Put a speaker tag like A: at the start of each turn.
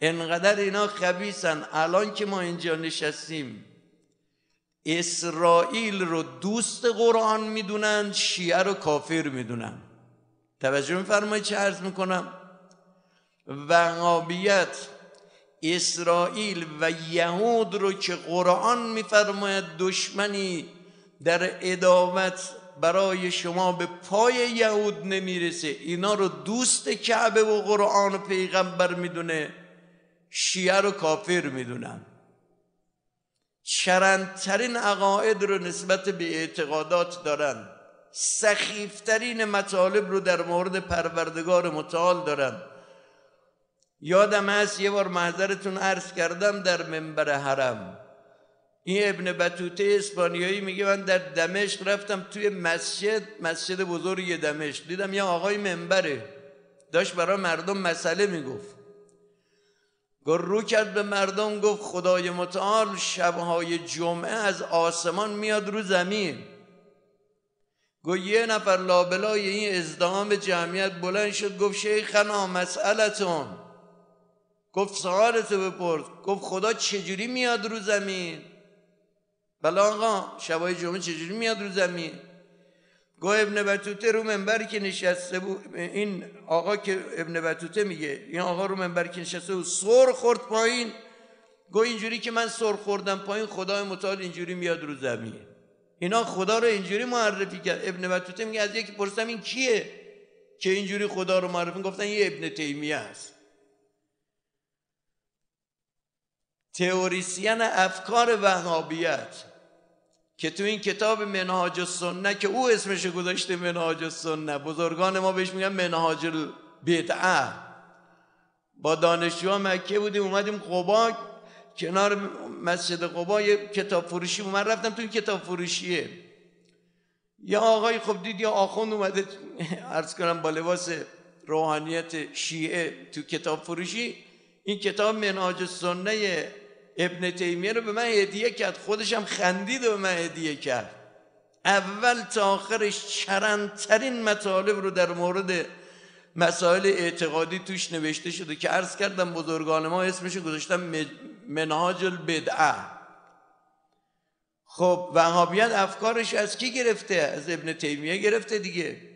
A: انقدر اینا خبیثن. الان که ما اینجا نشستیم اسرائیل رو دوست قرآن میدونن، شیعه رو کافر میدونن. توجه میفرمایید چه عرض میکنم؟ وهابیت اسرائیل و یهود رو که قرآن میفرماید دشمنی در عداوت برای شما به پای یهود نمیرسه، اینا رو دوست کعبه و قرآن و پیغمبر میدونه، شیعه رو کافر میدونن. شرنترین عقاید رو نسبت به اعتقادات دارن، سخیفترین مطالب رو در مورد پروردگار متعال دارن. یادم هست یه بار محضرتون عرض کردم در منبر حرم، این ابن بطوطه اسپانیایی میگه من در دمشق رفتم توی مسجد بزرگ دمشق، دیدم یه آقای منبره داشت برای مردم مسئله میگفت. رو کرد به مردم گفت خدای متعال شبهای جمعه از آسمان میاد رو زمین. گفت یه نفر لابلای این ازدحام جمعیت بلند شد گفت شیخنا مسئلتون. گفت سوالتو بپرس. گفت خدا چجوری میاد رو زمین؟ بله آقا شبهای جمعه چجوری میاد رو زمین؟ گفت ابن بطوطه رو منبری که نشسته بود، این آقا که ابن بطوطه میگه این آقا رو منبری که نشسته بود سر خورد پایین. گفت اینجوری که من سر خوردم پایین خدای متعال اینجوری میاد رو زمین. اینا خدا رو اینجوری معرفی کرد. ابن بطوطه میگه از یکی پرسیدم این کیه که اینجوری خدا رو معرفی؟ گفتن یه ابن تیمیه است، تئوریسین افکار وهابیت، که تو این کتاب منهاج السنه که او اسمش گذاشته منهاج السنه، بزرگان ما بهش میگن منهاج البدعه. با دانشجوها مکه بودیم، اومدیم قبا، کنار مسجد قبا یه کتاب فروشی بود، من رفتم تو این کتاب فروشیه، یا آقای خب دید یا آخوند اومده عرض کنم با لباس روحانیت شیعه تو کتاب فروشی، این کتاب منهاج السنه ابن تیمیه رو به من هدیه کرد. خودشم خندید و به من هدیه کرد. اول تا آخرش چرندترین مطالب رو در مورد مسائل اعتقادی توش نوشته شده که عرض کردم بزرگان ما اسمش گذاشتم منهاج البدعه. خب وهابیت افکارش از کی گرفته؟ از ابن تیمیه گرفته دیگه.